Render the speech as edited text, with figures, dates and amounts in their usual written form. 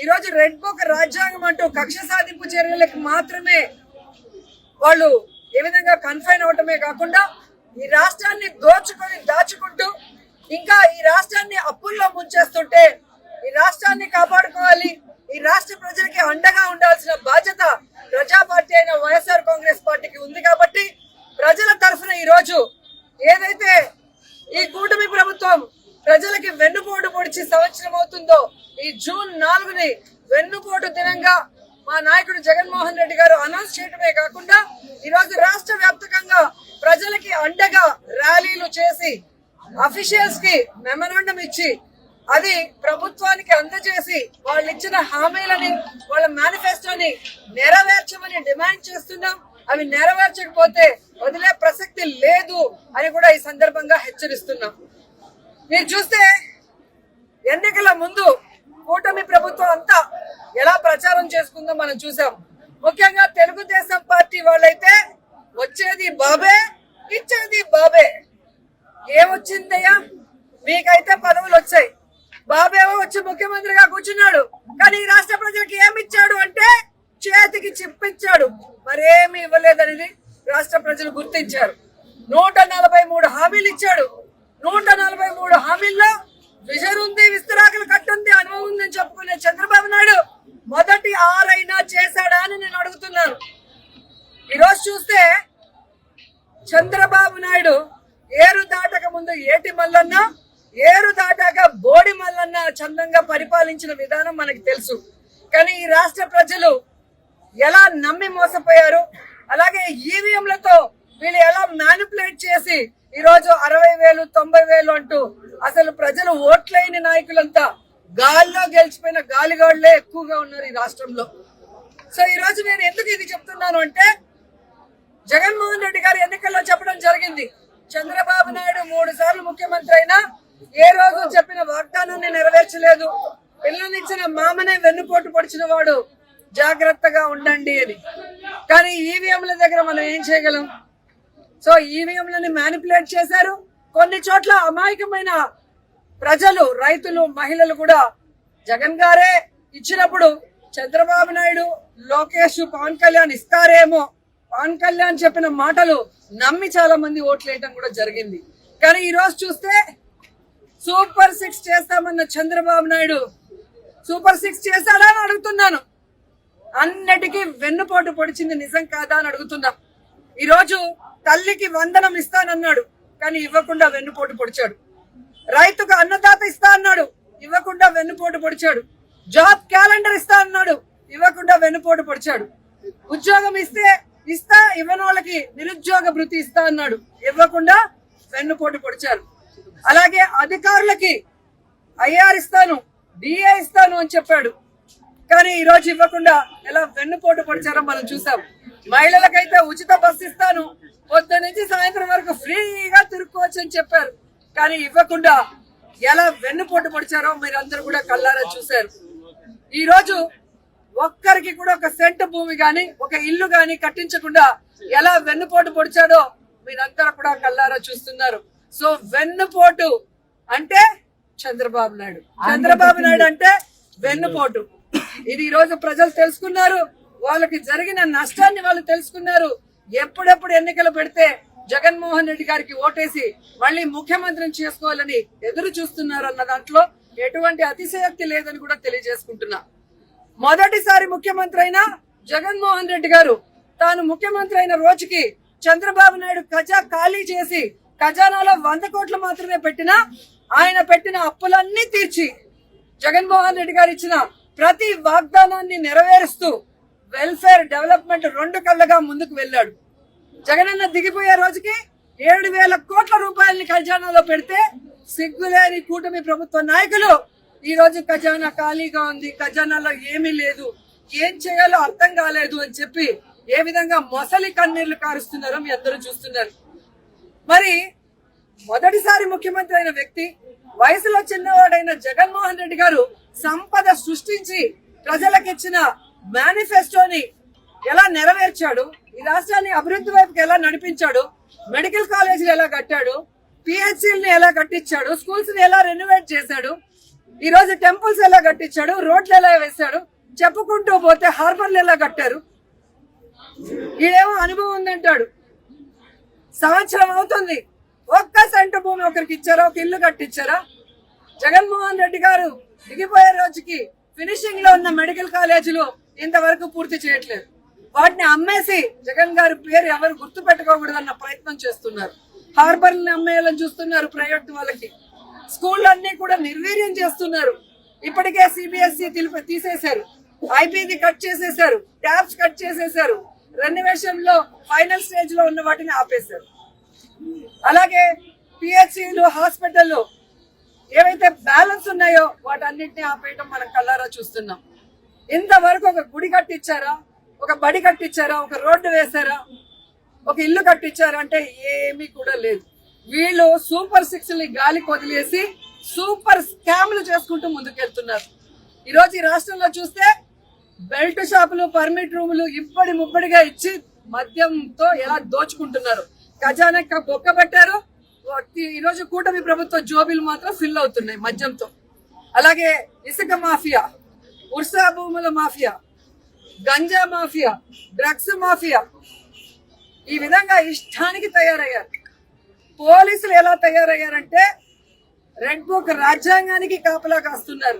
ఈ రోజు red book రాజ్యాంగం అంటూ కక్ష సాధింపు చర్యలకు మాత్రమే వాళ్ళు ఏ విధంగా కన్ఫైన్ అవటమే కాకుండా ఈ రాష్ట్రాన్ని దాచుకుంటూ ఇంకా ఈ రాష్ట్రాన్ని అప్పుల్లో ముంచేస్తుంటే ఈ రాష్ట్రాన్ని కాపాడుకోవాలి, ఈ రాష్ట్ర ప్రజలకి అండగా ఉండాల్సిన బాధ్యత ప్రజా పార్టీ అయిన వైఎస్ఆర్ కాంగ్రెస్ పార్టీకి ఉంది. కాబట్టి ప్రజల తరఫున ఈ రోజు ఏదైతే ఈ కూటమి ప్రభుత్వం ప్రజలకి వెన్నుపోటు పొడిచి సంవత్సరం అవుతుందో ఈ జూన్ 4ని వెన్నుపోటు దినంగా మా నాయకుడు జగన్మోహన్ రెడ్డి గారు అనౌన్స్ చేయడమే కాకుండా ఈ రోజు రాష్ట్ర వ్యాప్తంగా ప్రజలకి అండగా ర్యాలీలు చేసి అఫీషియల్స్ కి మెమరాండం ఇచ్చి అది ప్రభుత్వానికి అందజేసి వాళ్ళు ఇచ్చిన హామీలని వాళ్ళ మేనిఫెస్టోని నెరవేర్చమని డిమాండ్ చేస్తున్నాం. అవి నెరవేర్చకపోతే వదిలే ప్రసక్తి లేదు అని కూడా ఈ సందర్భంగా హెచ్చరిస్తున్నాం. మీరు చూస్తే ఎన్నికల ముందు కూటమి ప్రభుత్వం అంతా ఎలా ప్రచారం చేసుకుందో మనం చూసాం. ముఖ్యంగా తెలుగుదేశం పార్టీ వాళ్ళైతే వచ్చేది బాబే ఇచ్చేది బాబే. ఏమొచ్చిందయ్యా? మీకైతే పదవులు వచ్చాయి, బాబేవో వచ్చి ముఖ్యమంత్రిగా కూర్చున్నాడు. కానీ ఈ రాష్ట్ర ప్రజలకు ఏమిచ్చాడు అంటే చేతికి చిప్పిచ్చాడు, మరేమి ఇవ్వలేదనేది రాష్ట్ర ప్రజలు గుర్తించారు. 143 హామీలు ఇచ్చాడు. 143 హామీల్లో విజన్ ఉంది, విస్తరాకులు కట్టుంది, అనుభవం ఉందని చెప్పుకునే చంద్రబాబు నాయుడు మొదటి 6 అయినా చేశాడా అని నేను అడుగుతున్నాను. ఈరోజు చూస్తే చంద్రబాబు నాయుడు ఏరు దాటక ముందు ఏటి మల్లన్న, ఏరు దాటాక బోడి మల్లన్న చందంగా పరిపాలించిన విధానం మనకి తెలుసు. కానీ ఈ రాష్ట్ర ప్రజలు ఎలా నమ్మి మోసపోయారు, అలాగే ఈవీఎంలతో వీళ్ళు ఎలా మ్యానిపులేట్ చేసి ఈ రోజు 60,000 90,000 అంటూ అసలు ప్రజలు ఓట్లైన నాయకులంతా గాల్లో గెలిచిపోయిన గాలిగాళ్లే ఎక్కువగా ఉన్నారు ఈ రాష్ట్రంలో. సో ఈ రోజు నేను ఎందుకు ఇది చెప్తున్నాను అంటే జగన్మోహన్ రెడ్డి గారు ఎన్నికల్లో చెప్పడం జరిగింది, చంద్రబాబు నాయుడు 3 సార్లు ముఖ్యమంత్రి అయినా ఏ రోజు చెప్పిన వాగ్దానాన్ని నెరవేర్చలేదు, పిల్లనిచ్చిన మామనే వెన్నుపోటు పొడిచిన వాడు, జాగ్రత్తగా ఉండండి అని. కానీ ఈవీఎంల దగ్గర మనం ఏం చేయగలం? సో ఈవీఎంలని మ్యానిపులేట్ చేశారు. కొన్ని చోట్ల అమాయకమైన ప్రజలు, రైతులు, మహిళలు కూడా జగన్ గారే ఇచ్చినప్పుడు చంద్రబాబు నాయుడు, లోకేష్, పవన్ కళ్యాణ్ ఇస్తారేమో, పవన్ కళ్యాణ్ చెప్పిన మాటలు నమ్మి చాలా మంది ఓట్లు వేయటం కూడా జరిగింది. కానీ ఈ రోజు చూస్తే సూపర్ 6 చేస్తామన్న చంద్రబాబు నాయుడు సూపర్ 6 చేశాడా అని అడుగుతున్నాను. అన్నిటికీ వెన్నుపోటు పొడిచింది నిజం కాదా అని అడుగుతున్నా. ఈ రోజు తల్లికి వందనం ఇస్తానన్నాడు, కానీ ఇవ్వకుండా వెన్నుపోటు పొడిచాడు. రైతుకు అన్నదాత ఇస్తా అన్నాడు, ఇవ్వకుండా వెన్నుపోటు పొడిచాడు. జాబ్ క్యాలెండర్ ఇస్తా అన్నాడు, ఇవ్వకుండా వెన్నుపోటు పొడిచాడు. ఉద్యోగం ఇస్తా ఇవ్వని వాళ్ళకి నిరుద్యోగ భృతి ఇస్తా అన్నాడు, ఇవ్వకుండా వెన్నుపోటు పొడిచారు. అలాగే అధికారులకి ఐఆర్ ఇస్తాను, డిఏ ఇస్తాను అని చెప్పాడు, కానీ ఈ రోజు ఇవ్వకుండా ఎలా వెన్నుపోటు పొడిచారో మనం చూసాం. మహిళలకైతే ఉచిత బస్సు ఇస్తాను, పొద్దు నుంచి సాయంత్రం వరకు ఫ్రీగా తిరుక్కోవచ్చు అని చెప్పారు, కానీ ఇవ్వకుండా ఎలా వెన్నుపోటు పొడిచారో మీరందరూ కూడా కళ్ళారా చూశారు. ఈ రోజు ఒక్కరికి కూడా ఒక సెంటు భూమి గాని, ఒక ఇల్లు గాని కట్టించకుండా ఎలా వెన్నుపోటు పొడిచాడో మీరందరూ కూడా కళ్ళారా చూస్తున్నారు. సో వెన్నుపోటు అంటే చంద్రబాబు నాయుడు, చంద్రబాబు నాయుడు అంటే వెన్నుపోటు. ఇది ఈ రోజు ప్రజలు తెలుసుకున్నారు, వాళ్ళకి జరిగిన నష్టాన్ని వాళ్ళు తెలుసుకున్నారు. ఎప్పుడెప్పుడు ఎన్నికలు పెడితే జగన్మోహన్ రెడ్డి గారికి ఓటేసి మళ్ళీ ముఖ్యమంత్రిని చేసుకోవాలని ఎదురు చూస్తున్నారు అన్న దాంట్లో ఎటువంటి అతిశయోక్తి లేదని కూడా తెలియజేసుకుంటున్నా. మొదటిసారి ముఖ్యమంత్రి అయిన జగన్మోహన్ రెడ్డి గారు తాను ముఖ్యమంత్రి అయిన రోజుకి చంద్రబాబు నాయుడు ఖజా ఖాళీ చేసి ఖజానాలో 100 కోట్లు మాత్రమే పెట్టినా ఆయన పెట్టిన అప్పులన్నీ తీర్చి జగన్మోహన్ రెడ్డి గారు ఇచ్చిన ప్రతి వాగ్దానాన్ని నెరవేరుస్తూ వెల్ఫేర్ డెవలప్మెంట్ 2 కళ్ళగా ముందుకు వెళ్ళాడు. జగనన్న దిగిపోయే రోజుకి 7,000 కోట్ల రూపాయలని ఖజానాలో పెడితే సిగ్గులేని కూటమి ప్రభుత్వ నాయకులు ఈ రోజు ఖజానా ఖాళీగా ఉంది, ఖజానాలో ఏమీ లేదు, ఏం చేయాలో అర్థం కాలేదు అని చెప్పి ఏ విధంగా మొసలి కన్నీళ్లు కారుస్తున్నారో మీ అందరూ చూస్తున్నారు. మరి మొదటిసారి ముఖ్యమంత్రి అయిన వ్యక్తి, వయసులో చిన్నవాడైన జగన్మోహన్ రెడ్డి గారు సంపద సృష్టించి ప్రజలకు ఇచ్చిన మేనిఫెస్టోని ఎలా నెరవేర్చాడు, ఈ రాష్ట్రాన్ని అభివృద్ధి వైపుకి ఎలా నడిపించాడు, మెడికల్ కాలేజీలు ఎలా కట్టాడు, పిహెచ్సిల్ని ఎలా కట్టించాడు, స్కూల్స్ ని ఎలా రెనోవేట్ చేశాడు, ఈ రోజు టెంపుల్స్ ఎలా కట్టించాడు, రోడ్లు ఎలా వేశాడు, చెప్పుకుంటూ పోతే హార్బర్లు ఎలా కట్టారు. ఈడేమో అనుభవం ఉందంటాడు. సంవత్సరం అవుతుంది, ఒక్క సెంటు భూమి ఒకరికి ఇచ్చారా, ఒక ఇల్లు కట్టించారా? జగన్మోహన్ రెడ్డి గారు దిగిపోయే రోజుకి ఫినిషింగ్ లో ఉన్న మెడికల్ కాలేజీలు ఇంతవరకు పూర్తి చేయట్లేదు. వాటిని అమ్మేసి జగన్ గారి పేరు ఎవరు గుర్తు పెట్టుకోకూడదన్న ప్రయత్నం చేస్తున్నారు. హార్బర్ని అమ్మేయాలని చూస్తున్నారు ప్రైవేట్ వాళ్ళకి. స్కూళ్ళన్నీ కూడా నిర్వీర్యం చేస్తున్నారు. ఇప్పటికే సిబిఎస్ఈ తీసేశారు, ఐపీది కట్ చేసేశారు, ట్యాబ్స్ కట్ చేసేశారు, రెనోవేషన్ లో ఫైనల్ స్టేజ్ లో ఉన్న వాటిని ఆపేశారు. అలాగే పిహెచ్సిలు, హాస్పిటల్లో ఏవైతే బ్యాలెన్స్ ఉన్నాయో వాటన్నిటిని ఆపేయడం మనం కళ్ళారా చూస్తున్నాం. ఇంతవరకు ఒక గుడి కట్టించారా, ఒక బడి కట్టించారా, ఒక రోడ్డు వేశారా, ఒక ఇల్లు కట్టించారా అంటే ఏమీ కూడా లేదు. వీళ్ళు సూపర్ సిక్స్ ని గాలికి వదిలేసి సూపర్ స్కామ్లు చేసుకుంటూ ముందుకెళ్తున్నారు. ఈరోజు ఈ రాష్ట్రంలో చూస్తే బెల్ట్ షాపులు, పర్మిట్ రూములు ఇబ్బడి ముబ్బడిగా ఇచ్చి మద్యంతో ఎలా దోచుకుంటున్నారు. ఖజానా బొక్క పెట్టారు. ఈరోజు కూటమి ప్రభుత్వ జోబీలు మాత్రం ఫిల్ అవుతున్నాయి మద్యంతో. అలాగే ఇసుక మాఫియా, ఉర్సా భూముల mafia, ganja mafia, drugs mafia, ఈ విధంగా ఇష్టానికి తయారయ్యారు. పోలీసులు ఎలా తయారయ్యారంటే రెడ్ బుక్ రాజ్యాంగానికి కాపలా కాస్తున్నారు.